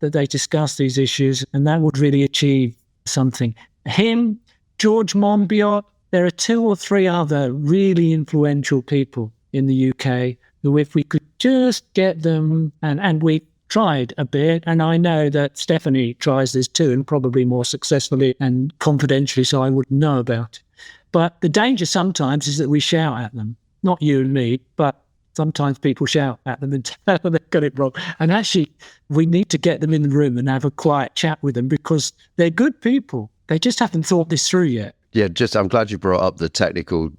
S1: that they discuss these issues, and that would really achieve something. Him, George Monbiot, there are 2 or 3 other really influential people in the UK who, if we could just get them, and we tried a bit, and I know that Stephanie tries this too, and probably more successfully and confidentially, so I wouldn't know about it. But the danger sometimes is that we shout at them, not you and me, but sometimes people shout at them and tell them they've got it wrong. And actually, we need to get them in the room and have a quiet chat with them, because they're good people. They just haven't thought this through yet.
S2: Yeah, I'm glad you brought up the technical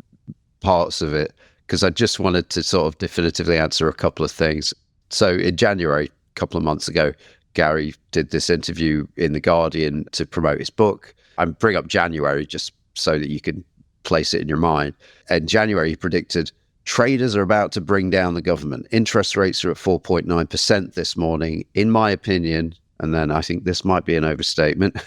S2: parts of it, because I just wanted to sort of definitively answer a couple of things. So in January, a couple of months ago, Gary did this interview in The Guardian to promote his book. I bring up January just so that you can place it in your mind. In January, he predicted traders are about to bring down the government. Interest rates are at 4.9% this morning. In my opinion, and then I think this might be an overstatement,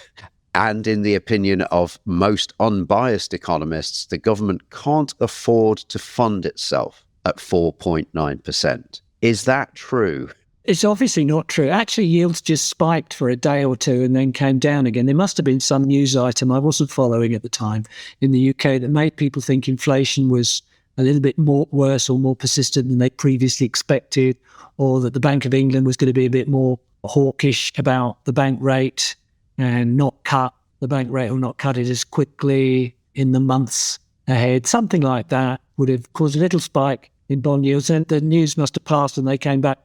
S2: and in the opinion of most unbiased economists, the government can't afford to fund itself at 4.9%. Is that true?
S1: It's obviously not true. Actually, yields just spiked for a day or two and then came down again. There must have been some news item I wasn't following at the time in the UK that made people think inflation was a little bit worse or more persistent than they previously expected, or that the Bank of England was going to be a bit more hawkish about the bank rate and not cut the bank rate, or not cut it as quickly in the months ahead. Something like that would have caused a little spike in bond yields, and the news must have passed and they came back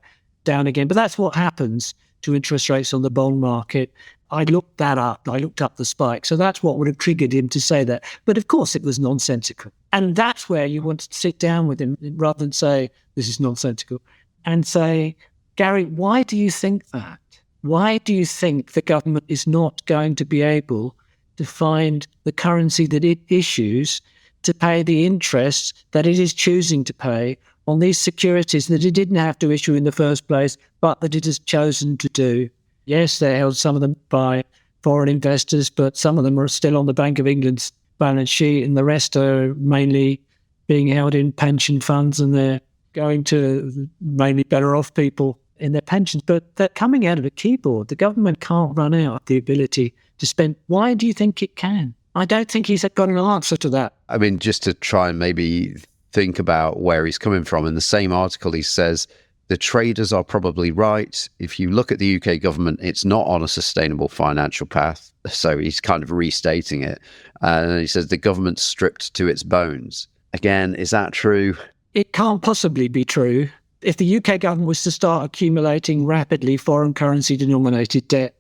S1: down again. But that's what happens to interest rates on the bond market. I looked that up. I looked up the spike. So that's what would have triggered him to say that. But of course, it was nonsensical. And that's where you want to sit down with him rather than say, this is nonsensical, and say, Gary, why do you think that? Why do you think the government is not going to be able to find the currency that it issues to pay the interest that it is choosing to pay on these securities that it didn't have to issue in the first place, but that it has chosen to do? Yes, they're held, some of them, by foreign investors, but some of them are still on the Bank of England's balance sheet, and the rest are mainly being held in pension funds, and they're going to mainly better off people in their pensions. But they're coming out of a keyboard. The government can't run out the ability to spend. Why do you think it can? I don't think he's got an answer to that.
S2: I mean, just to try and maybe think about where he's coming from, in the same article he says, the traders are probably right. If you look at the UK government, it's not on a sustainable financial path. So he's kind of restating it. And he says the government's stripped to its bones. Again, is that true?
S1: It can't possibly be true. If the UK government was to start accumulating rapidly foreign currency denominated debt,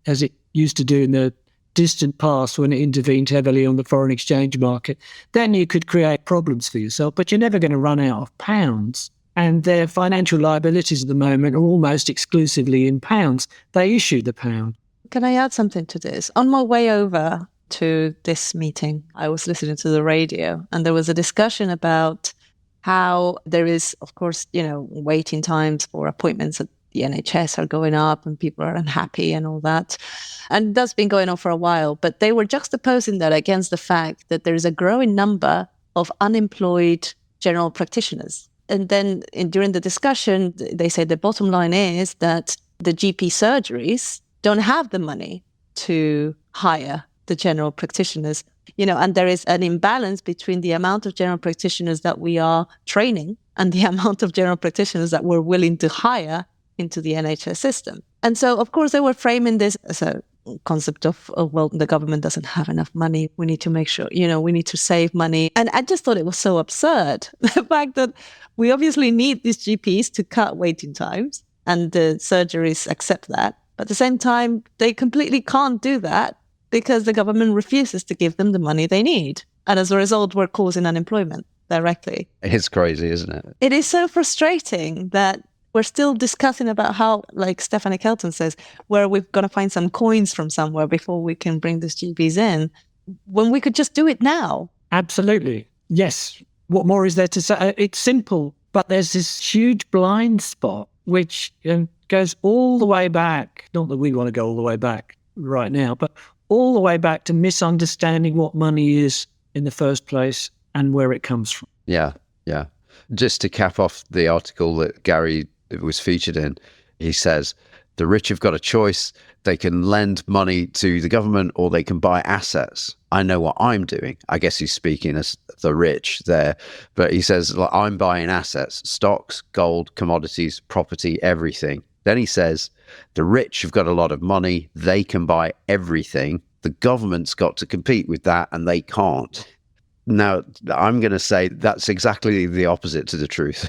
S1: as it used to do in the distant past when it intervened heavily on the foreign exchange market, then you could create problems for yourself. But you're never going to run out of pounds. And their financial liabilities at the moment are almost exclusively in pounds. They issue the pound.
S3: Can I add something to this? On my way over to this meeting, I was listening to the radio, and there was a discussion about how there is, of course, waiting times for appointments at the NHS are going up and people are unhappy and all that. And that's been going on for a while. But they were juxtaposing that against the fact that there is a growing number of unemployed general practitioners. And then during the discussion, they said the bottom line is that the GP surgeries don't have the money to hire the general practitioners, and there is an imbalance between the amount of general practitioners that we are training and the amount of general practitioners that we're willing to hire into the NHS system. And so, of course, they were framing this as a concept of, well, the government doesn't have enough money. We need to make sure, we need to save money. And I just thought it was so absurd. The fact that we obviously need these GPs to cut waiting times, and the surgeries accept that. But at the same time, they completely can't do that because the government refuses to give them the money they need. And as a result, we're causing unemployment directly.
S2: It's crazy, isn't it?
S3: It is so frustrating that we're still discussing about how, like Stephanie Kelton says, where we've got to find some coins from somewhere before we can bring these GPs in, when we could just do it now.
S1: Absolutely. Yes. What more is there to say? It's simple, but there's this huge blind spot which goes all the way back. Not that we want to go all the way back right now, but all the way back to misunderstanding what money is in the first place and where it comes from.
S2: Yeah. Just to cap off the article that Gary was featured in, he says, the rich have got a choice. They can lend money to the government or they can buy assets. I know what I'm doing. I guess he's speaking as the rich there. But he says, I'm buying assets, stocks, gold, commodities, property, everything. Then he says, the rich have got a lot of money. They can buy everything. The government's got to compete with that and they can't. Now, I'm going to say that's exactly the opposite to the truth.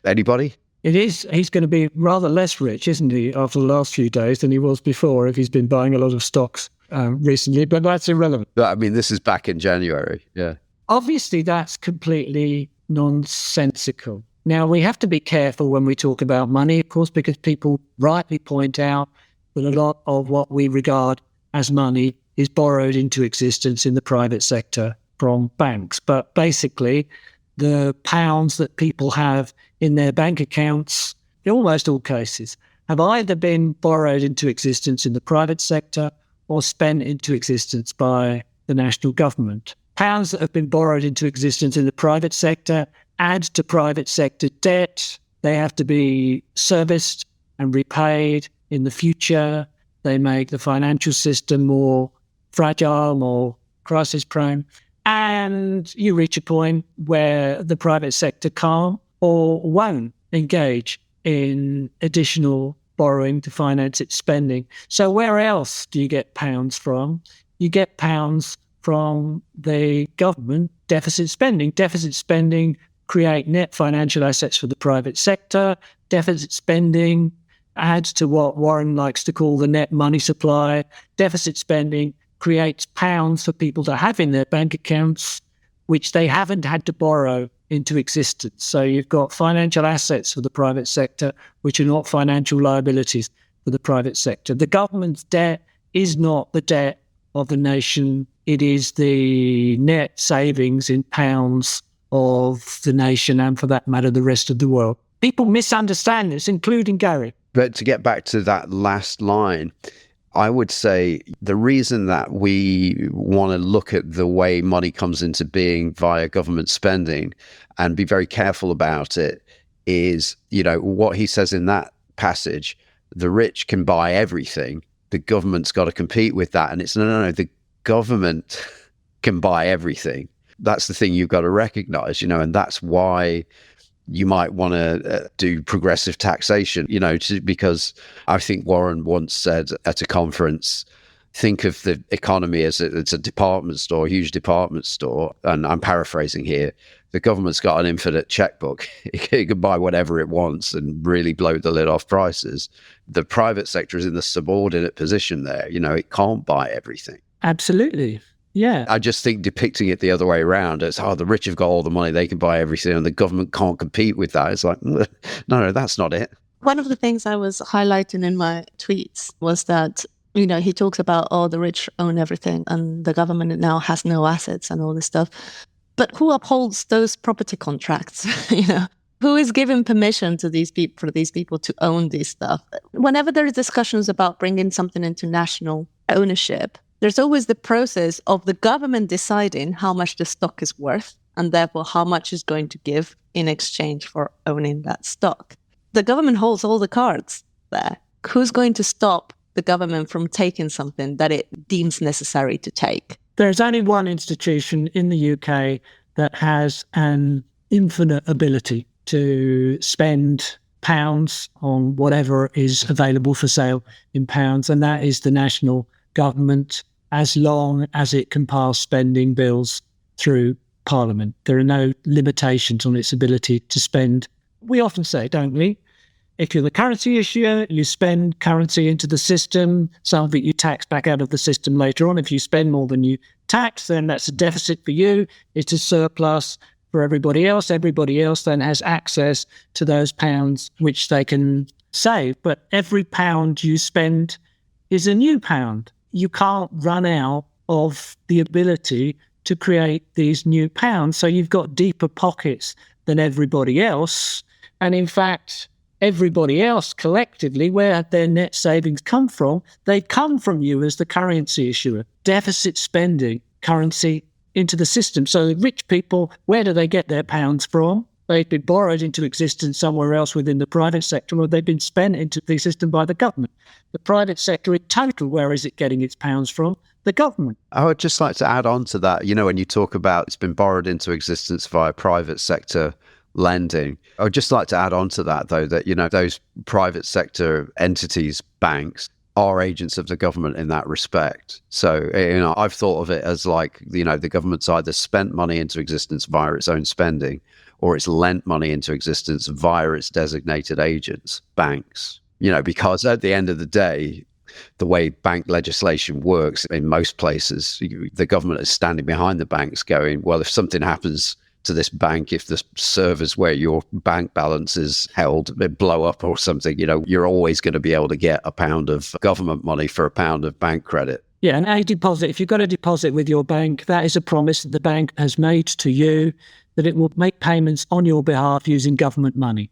S2: Anybody?
S1: It is. He's going to be rather less rich, isn't he, after the last few days than he was before if he's been buying a lot of stocks recently. But that's irrelevant.
S2: I mean, this is back in January. Yeah.
S1: Obviously, that's completely nonsensical. Now, we have to be careful when we talk about money, of course, because people rightly point out that a lot of what we regard as money is borrowed into existence in the private sector from banks. But basically, the pounds that people have in their bank accounts, in almost all cases, have either been borrowed into existence in the private sector or spent into existence by the national government. Pounds that have been borrowed into existence in the private sector add to private sector debt. They have to be serviced and repaid in the future. They make the financial system more fragile, more crisis-prone. And you reach a point where the private sector can't or won't engage in additional borrowing to finance its spending. So where else do you get pounds from? You get pounds from the government deficit spending. Deficit spending create net financial assets for the private sector. Deficit spending adds to what Warren likes to call the net money supply. Deficit spending creates pounds for people to have in their bank accounts, which they haven't had to borrow into existence. So you've got financial assets for the private sector, which are not financial liabilities for the private sector. The government's debt is not the debt of the nation. It is the net savings in pounds of the nation and, for that matter, the rest of the world. People misunderstand this, including Gary.
S2: But to get back to that last line, I would say the reason that we want to look at the way money comes into being via government spending and be very careful about it is, what he says in that passage, the rich can buy everything. The government's got to compete with that. And it's no, the government can buy everything. That's the thing you've got to recognize, and that's why you might want to do progressive taxation, because I think Warren once said at a conference, think of the economy as it's a department store, a huge department store. And I'm paraphrasing here. The government's got an infinite checkbook. It can buy whatever it wants and really blow the lid off prices. The private sector is in the subordinate position there. It can't buy everything.
S1: Absolutely. Yeah.
S2: I just think depicting it the other way around, it's, the rich have got all the money, they can buy everything, and the government can't compete with that. It's like, no, that's not it.
S3: One of the things I was highlighting in my tweets was that, he talks about, the rich own everything and the government now has no assets and all this stuff. But who upholds those property contracts? Who is giving permission to these people, for these people to own this stuff? Whenever there is discussions about bringing something into national ownership, there's always the process of the government deciding how much the stock is worth and therefore how much is going to give in exchange for owning that stock. The government holds all the cards there. Who's going to stop the government from taking something that it deems necessary to take?
S1: There's only one institution in the UK that has an infinite ability to spend pounds on whatever is available for sale in pounds, and that is the National government as long as it can pass spending bills through Parliament. There are no limitations on its ability to spend. We often say, don't we? If you're the currency issuer, you spend currency into the system, some of it you tax back out of the system later on. If you spend more than you tax, then that's a deficit for you. It's a surplus for everybody else. Everybody else then has access to those pounds which they can save. But every pound you spend is a new pound. You can't run out of the ability to create these new pounds. So you've got deeper pockets than everybody else. And in fact, everybody else collectively, where their net savings come from, they come from you as the currency issuer. Deficit spending currency into the system. So rich people, where do they get their pounds from? They've been borrowed into existence somewhere else within the private sector, or they've been spent into the system by the government. The private sector in total, where is it getting its pounds from? The government.
S2: I would just like to add on to that, when you talk about it's been borrowed into existence via private sector lending, I would just like to add on to that, though, that, those private sector entities, banks, are agents of the government in that respect. So, I've thought of it as like, the government's either spent money into existence via its own spending, or it's lent money into existence via its designated agents, banks, because at the end of the day, the way bank legislation works in most places, the government is standing behind the banks going, well, if something happens to this bank, if the servers where your bank balance is held blow up or something, you're always going to be able to get a pound of government money for a pound of bank credit.
S1: Yeah, and a deposit, if you've got a deposit with your bank, that is a promise that the bank has made to you that it will make payments on your behalf using government money.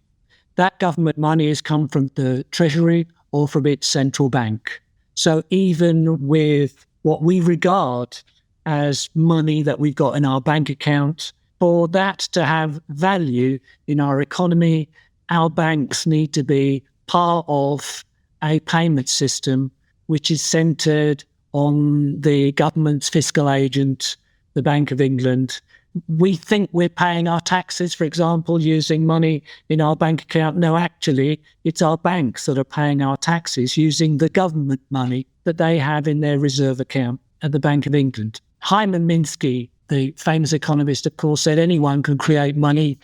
S1: That government money has come from the Treasury or from its central bank. So even with what we regard as money that we've got in our bank account, for that to have value in our economy, our banks need to be part of a payment system which is centred on the government's fiscal agent, the Bank of England. We think we're paying our taxes, for example, using money in our bank account. No, actually, it's our banks that are paying our taxes using the government money that they have in their reserve account at the Bank of England. Hyman Minsky, the famous economist, of course, said anyone can create money.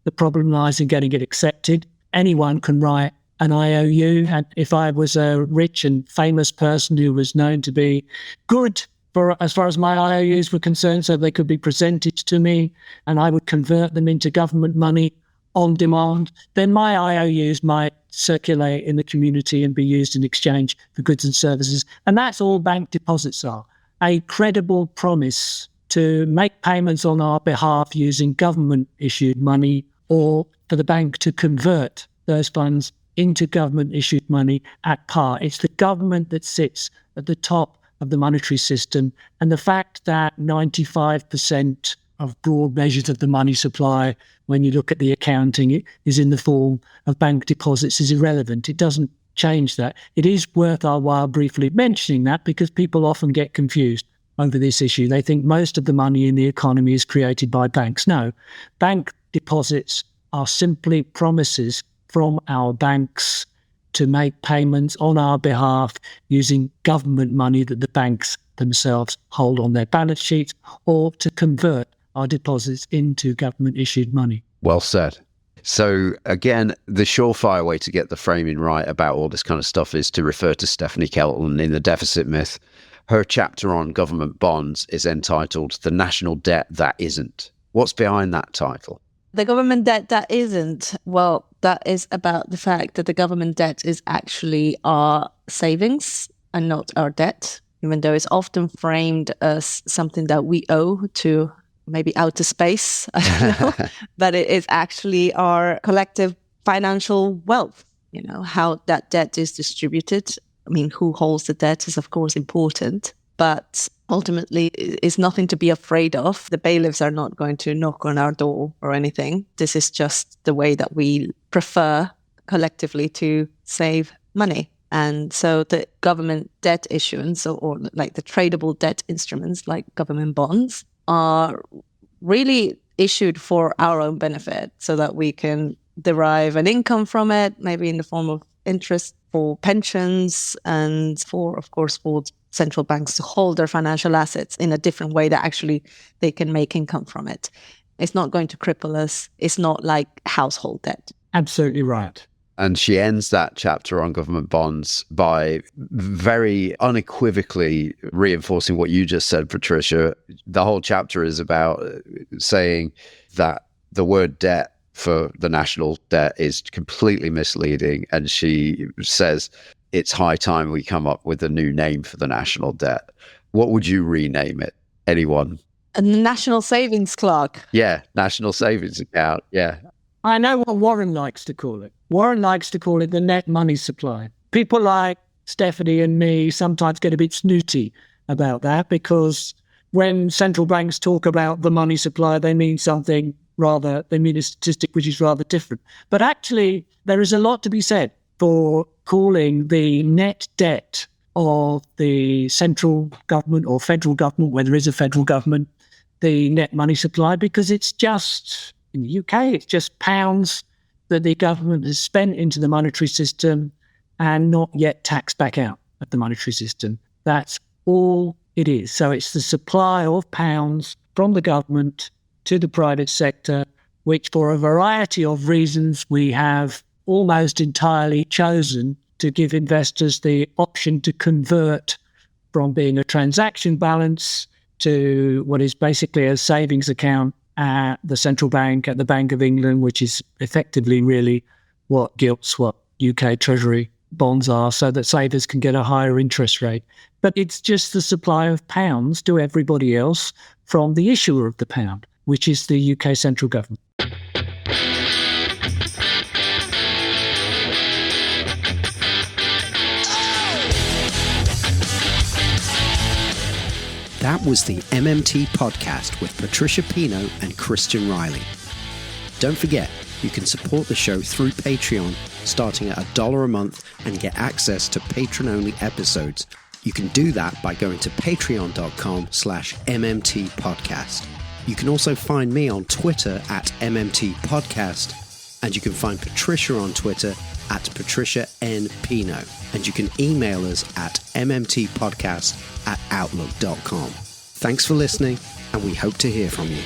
S1: The problem lies in getting it accepted. Anyone can write an IOU. And if I was a rich and famous person who was known to be good as far as my IOUs were concerned, so they could be presented to me and I would convert them into government money on demand, then my IOUs might circulate in the community and be used in exchange for goods and services. And that's all bank deposits are. A credible promise to make payments on our behalf using government-issued money, or for the bank to convert those funds into government-issued money at par. It's the government that sits at the top of the monetary system, and the fact that 95% of broad measures of the money supply, when you look at the accounting, is in the form of bank deposits is irrelevant. It doesn't change that. It is worth our while briefly mentioning that because people often get confused over this issue. They think most of the money in the economy is created by banks. No, bank deposits are simply promises from our banks to make payments on our behalf using government money that the banks themselves hold on their balance sheets, or to convert our deposits into government-issued money.
S2: Well said. So again, the surefire way to get the framing right about all this kind of stuff is to refer to Stephanie Kelton in The Deficit Myth. Her chapter on government bonds is entitled The National Debt That Isn't. What's behind that title?
S3: The government debt that isn't, well, that is about the fact that the government debt is actually our savings and not our debt, even though it's often framed as something that we owe to maybe outer space, I don't know, but it is actually our collective financial wealth, how that debt is distributed. I mean, who holds the debt is, of course, important, but ultimately it's nothing to be afraid of. The bailiffs are not going to knock on our door or anything. This is just the way that we prefer collectively to save money. And so the government debt issuance or like the tradable debt instruments like government bonds are really issued for our own benefit so that we can derive an income from it, maybe in the form of interest for pensions and for, of course, for central banks to hold their financial assets in a different way that actually they can make income from it. It's not going to cripple us. It's not like household debt.
S1: Absolutely right.
S2: And she ends that chapter on government bonds by very unequivocally reinforcing what you just said, Patricia. The whole chapter is about saying that the word debt for the national debt is completely misleading. And she says it's high time we come up with a new name for the national debt. What would you rename it? Anyone?
S3: A national savings clock.
S2: Yeah, national savings account. Yeah.
S1: I know what Warren likes to call it. Warren likes to call it the net money supply. People like Stephanie and me sometimes get a bit snooty about that because when central banks talk about the money supply, they mean a statistic which is rather different. But actually, there is a lot to be said for calling the net debt of the central government or federal government, where there is a federal government, the net money supply, because it's just, in the UK, it's just pounds that the government has spent into the monetary system and not yet taxed back out of the monetary system. That's all it is. So it's the supply of pounds from the government to the private sector, which for a variety of reasons we have almost entirely chosen to give investors the option to convert from being a transaction balance to what is basically a savings account at the central bank, at the Bank of England, which is effectively really what gilts what UK Treasury bonds are, so that savers can get a higher interest rate. But it's just the supply of pounds to everybody else from the issuer of the pound, which is the UK central government.
S4: That was the MMT podcast with Patricia Pino and Christian Riley. Don't forget, you can support the show through Patreon, starting at $1 a month and get access to patron-only episodes. You can do that by going to patreon.com/MMT podcast. You can also find me on Twitter at MMT podcast, and you can find Patricia on Twitter at Patricia N. Pino. And you can email us at mmtpodcast@outlook.com. Thanks for listening, and we hope to hear from you.